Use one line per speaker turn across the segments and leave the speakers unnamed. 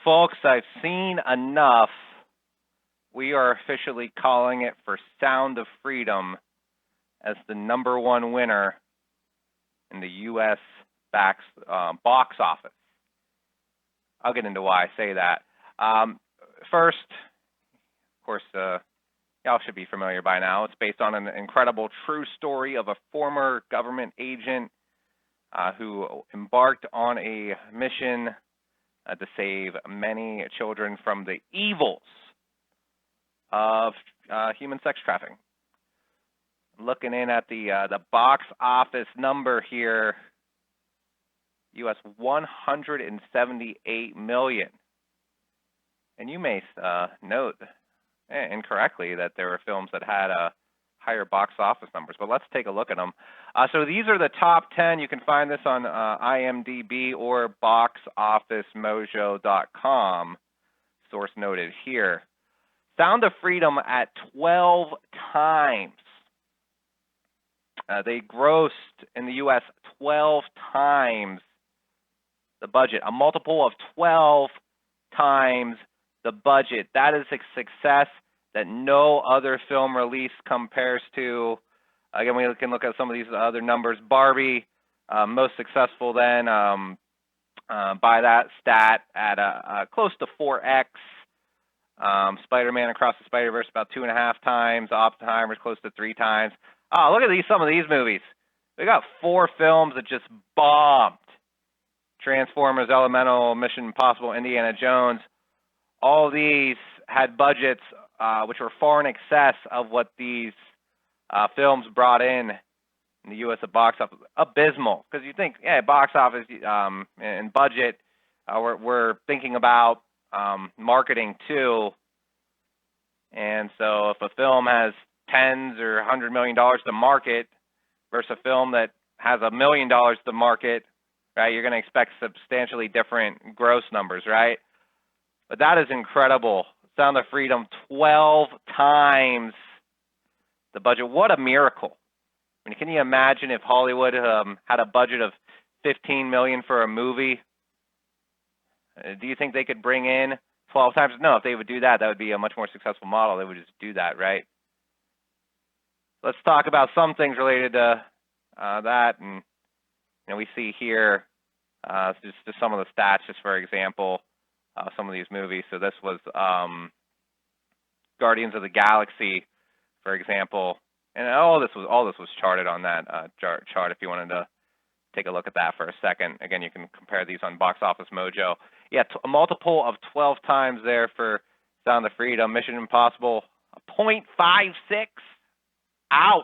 folks, I've seen enough. We are officially calling it for Sound of Freedom as the #1 winner in the U.S. box office. I'll get into why I say that. First, of course, y'all should be familiar by now. It's based on an incredible true story of a former government agent who embarked on a mission to save many children from the evils of human sex trafficking. Looking in at the box office number here, U.S. $178 million. And you may note incorrectly that there were films that had higher box office numbers, but let's take a look at them. So these are the top 10. You can find this on IMDb or boxofficemojo.com. Source noted here. Sound of Freedom at 12 times. They grossed in the U.S. 12 times the budget, a multiple of 12 times the budget. That is a success that no other film release compares to. Again, we can look at some of these other numbers. Barbie, most successful then by that stat at close to 4x. Spider-Man Across the Spider-Verse about 2.5 times. Oppenheimer's close to 3 times. Oh, look at some of these movies. We got 4 films that just bombed. Transformers, Elemental, Mission Impossible, Indiana Jones. All of these had budgets which were far in excess of what these films brought in the U.S. at box office. Abysmal, because you think, yeah, box office and budget, we're thinking about marketing too. And so if a film has tens or $100 million to market versus a film that has $1 million to market, right, you're going to expect substantially different gross numbers, right? But that is incredible. Sound of Freedom, 12 times the budget. What a miracle. I mean, can you imagine if Hollywood had a budget of $15 million for a movie? Do you think they could bring in 12 times? No, if they would do that, that would be a much more successful model. They would just do that, right? Let's talk about some things related to that. And we see here just some of the stats, just for example, some of these movies. So this was Guardians of the Galaxy, for example, and all this was charted on that chart. If you wanted to take a look at that for a second, again, you can compare these on Box Office Mojo. Yeah, a multiple of 12 times there for Sound of Freedom. Mission Impossible, 0.56. Ouch.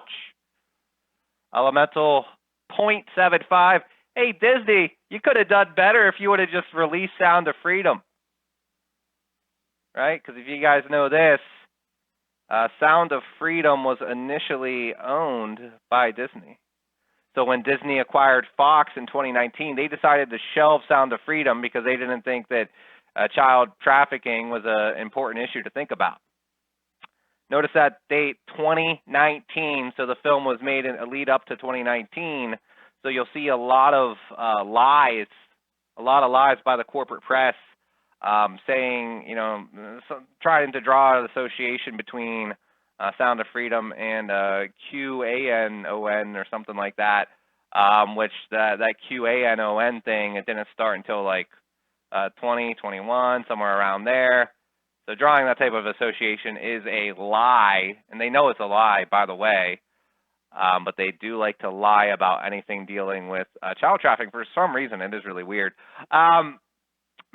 Elemental, 0.75. Hey, Disney, you could have done better if you would have just released Sound of Freedom. Right? Because if you guys know this, Sound of Freedom was initially owned by Disney. So when Disney acquired Fox in 2019, they decided to shelve Sound of Freedom because they didn't think that child trafficking was an important issue to think about. Notice that date, 2019, so the film was made in a lead up to 2019. So you'll see a lot of lies by the corporate press saying, trying to draw an association between Sound of Freedom and QANON or something like that, which that QANON thing, it didn't start until like 2021, somewhere around there. So drawing that type of association is a lie, and they know it's a lie, by the way, but they do like to lie about anything dealing with child trafficking for some reason. It is really weird.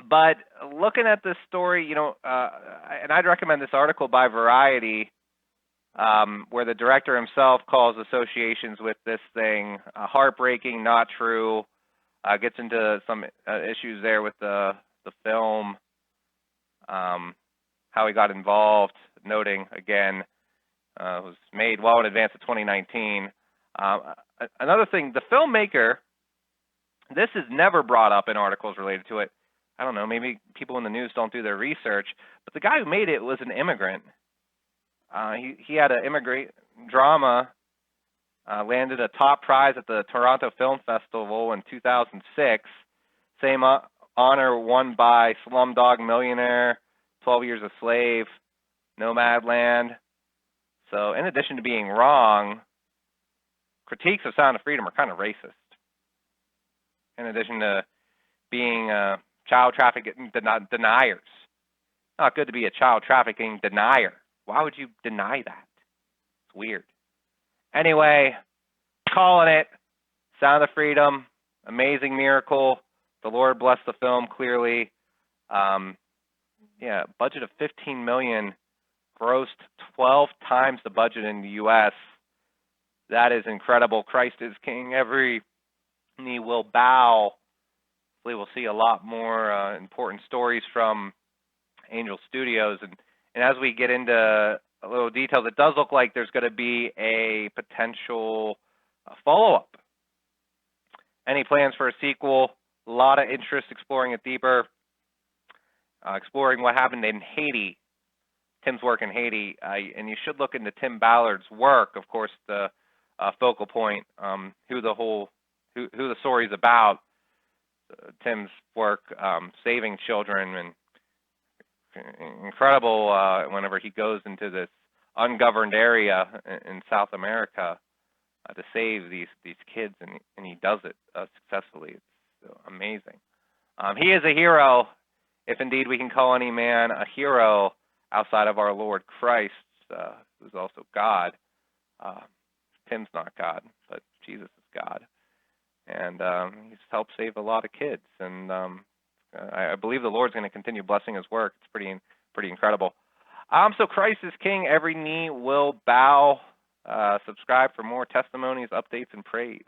But looking at this story, and I'd recommend this article by Variety, where the director himself calls associations with this thing heartbreaking, not true, gets into some issues there with the film, how he got involved, noting, again, it was made well in advance of 2019. Another thing, the filmmaker, this is never brought up in articles related to it. I don't know, maybe people in the news don't do their research, but the guy who made it was an immigrant. He had an immigrant drama, landed a top prize at the Toronto Film Festival in 2006. Same honor won by Slumdog Millionaire, 12 Years a Slave, Nomadland. So in addition to being wrong, critiques of Sound of Freedom are kind of racist. In addition to being child trafficking deniers. Not good to be a child trafficking denier. Why would you deny that? It's weird. Anyway, calling it. Sound of Freedom, amazing miracle. The Lord blessed the film clearly. Yeah, budget of $15 million, grossed 12 times the budget in the U.S. That is incredible. Christ is King. Every knee will bow. Hopefully we'll see a lot more important stories from Angel Studios. And as we get into a little details, it does look like there's going to be a potential follow-up. Any plans for a sequel? A lot of interest exploring it deeper, exploring what happened in Haiti, Tim's work in Haiti. And you should look into Tim Ballard's work, of course, the focal point, who the story's about. Tim's work saving children, and incredible whenever he goes into this ungoverned area in South America to save these kids, and he does it successfully. It's amazing. He is a hero, if indeed we can call any man a hero outside of our Lord Christ, who's also God. Tim's not God, but Jesus is God. And he's helped save a lot of kids. And I believe the Lord's going to continue blessing his work. It's pretty incredible. So Christ is King. Every knee will bow. Subscribe for more testimonies, updates, and praise.